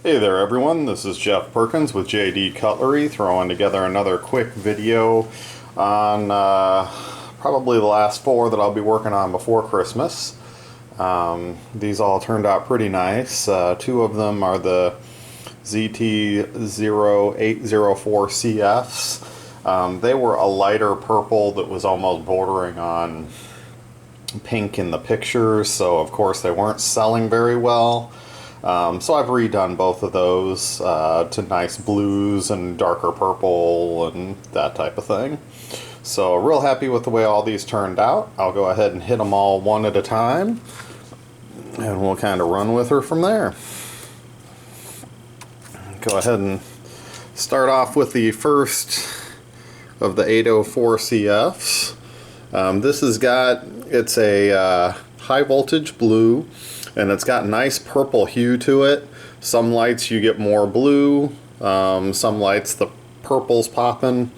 Hey there everyone, this is Jeff Perkins with JD Cutlery, throwing together another quick video on probably the last four that I'll be working on before Christmas. These all turned out pretty nice. Two of them are the ZT0804CFs. They were a lighter purple that was almost bordering on pink in the pictures, so of course they weren't selling very well. So I've redone both of those to nice blues and darker purple and that type of thing. So real happy with the way all these turned out. I'll go ahead and hit them all one at a time and we'll kind of run with her from there. Go ahead and start off with the first of the 804CFs. It's a high voltage blue, and it's got nice purple hue to it. Some lights you get more blue, some lights the purple's popping.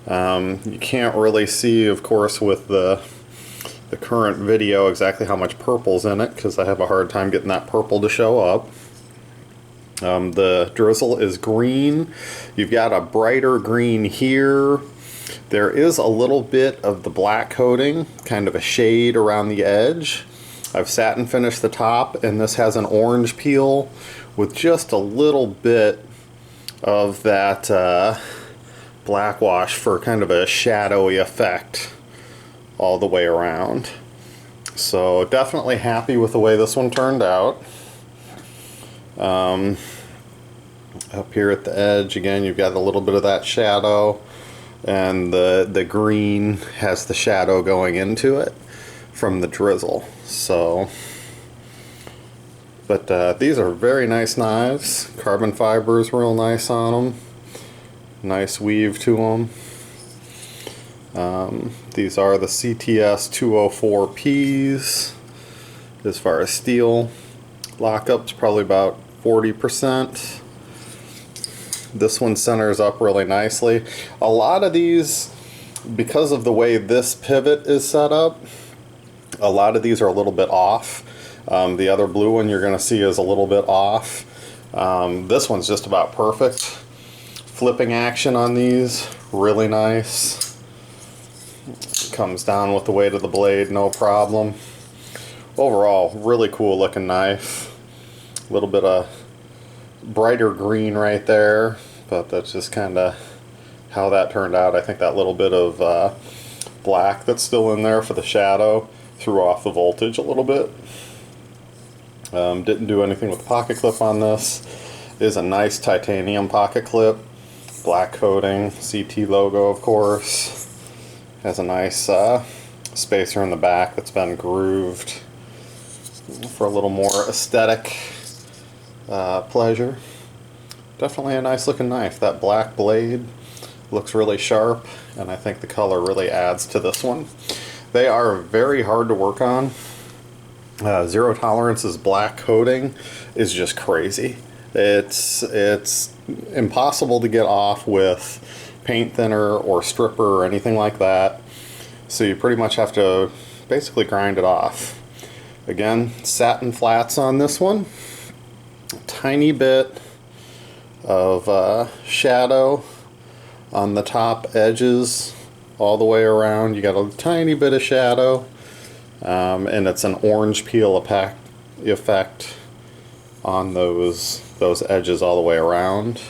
You can't really see, of course, with the current video exactly how much purple's in it, because I have a hard time getting that purple to show up. The drizzle is green. You've got a brighter green here. There is a little bit of the black coating, kind of a shade around the edge. I've satin finished the top, and this has an orange peel with just a little bit of that black wash for kind of a shadowy effect all the way around. So definitely happy with the way this one turned out. Up here at the edge, again, you've got a little bit of that shadow, and the green has the shadow going into it from the drizzle. So, but these are very nice knives. Carbon fiber is real nice on them. Nice weave to them. These are the ZT0450s. As far as steel lockup's probably about 40%. This one centers up really nicely. A lot of these, because of the way this pivot is set up, a lot of these are a little bit off. The other blue one you're going to see is a little bit off. This one's just about perfect. Flipping action on these, really nice. Comes down with the weight of the blade, no problem. Overall, really cool looking knife. A little bit of brighter green right there, but that's just kind of how that turned out. I think that little bit of black that's still in there for the shadow threw off the voltage a little bit. Didn't do anything with the pocket clip on this. It is a nice titanium pocket clip, black coating, CT logo of course. Has a nice spacer in the back that's been grooved for a little more aesthetic pleasure. Definitely a nice looking knife. That black blade looks really sharp, and I think the color really adds to this one. They are very hard to work on. Zero Tolerance's black coating is just crazy. It's impossible to get off with paint thinner or stripper or anything like that. So you pretty much have to basically grind it off. Again, satin flats on this one. Tiny bit of shadow on the top edges all the way around. You got a tiny bit of shadow, and it's an orange peel effect on those edges all the way around.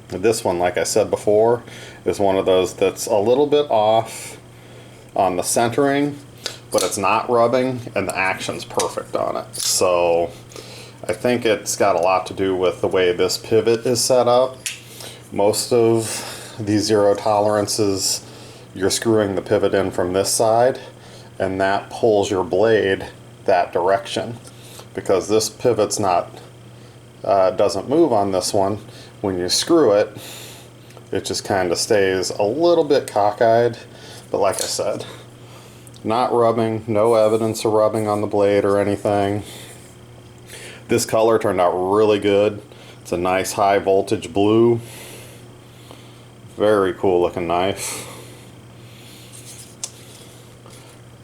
This one, like I said before, is one of those that's a little bit off on the centering, but it's not rubbing, and the action's perfect on it. So I think it's got a lot to do with the way this pivot is set up. Most of these zero tolerances, you're screwing the pivot in from this side, and that pulls your blade that direction. Because this pivot's not doesn't move on this one, when you screw it, it just kind of stays a little bit cockeyed. But like I said, not rubbing, no evidence of rubbing on the blade or anything. This color turned out really good. It's a nice high voltage blue. Very cool looking knife.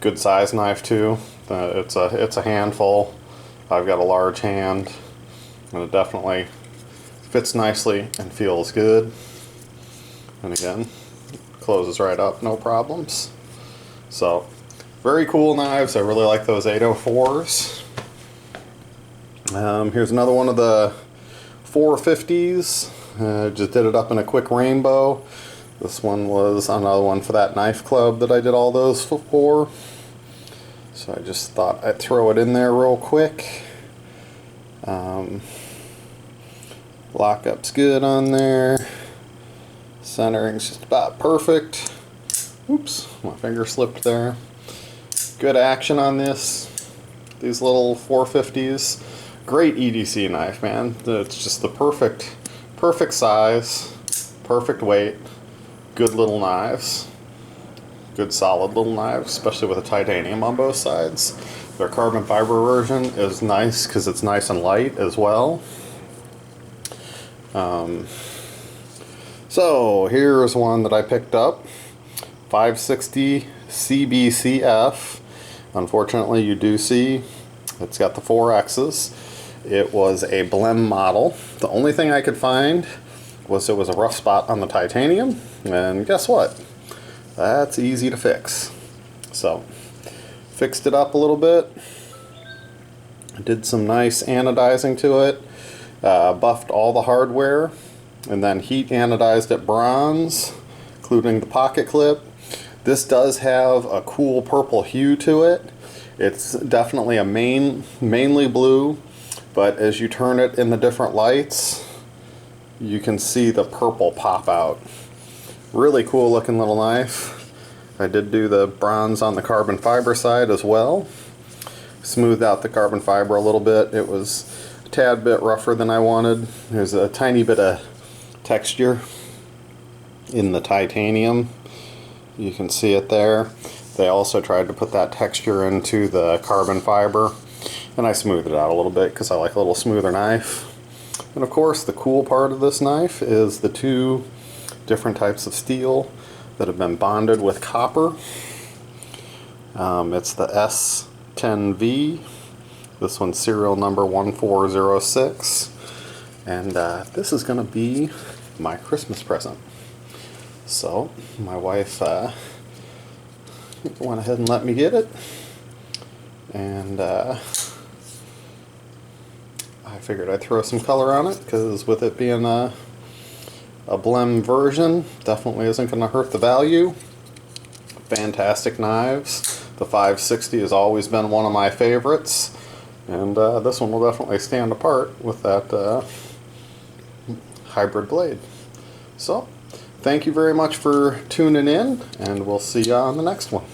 Good size knife too. It's a handful. I've got a large hand, and it definitely fits nicely and feels good. And again, closes right up, no problems. So, very cool knives. I really like those 804s. Here's another one of the 450s. Just did it up in a quick rainbow. This one was another one for that knife club that I did all those for. So I just thought I'd throw it in there real quick. Lockup's good on there. Centering's just about perfect. Oops, my finger slipped there. Good action on this. These little 450s. Great EDC knife, man. It's just the perfect size, perfect weight, good little knives. Good solid little knives, especially with the titanium on both sides. Their carbon fiber version is nice because it's nice and light as well. So here's one that I picked up, 560 CBCF. Unfortunately, you do see it's got the 4 X's. It was a blem model. The only thing I could find was it was a rough spot on the titanium, and guess what? That's easy to fix. So, fixed it up a little bit, did some nice anodizing to it, buffed all the hardware, and then heat anodized it bronze, including the pocket clip. This does have a cool purple hue to it. It's definitely a mainly blue, but as you turn it in the different lights, you can see the purple pop out. Really cool looking little knife. I did do the bronze on the carbon fiber side as well. Smoothed out the carbon fiber a little bit. It was a tad bit rougher than I wanted. There's a tiny bit of texture in the titanium. You can see it there. They also tried to put that texture into the carbon fiber, and I smoothed it out a little bit because I like a little smoother knife. And of course, the cool part of this knife is the 2 different types of steel that have been bonded with copper. It's the S10V. This one's serial number 1406. And this is going to be my Christmas present. So, my wife went ahead and let me get it. And I figured I'd throw some color on it, because with it being a blem version, definitely isn't going to hurt the value. Fantastic knives. The 560 has always been one of my favorites, and this one will definitely stand apart with that hybrid blade. So, thank you very much for tuning in, and we'll see you on the next one.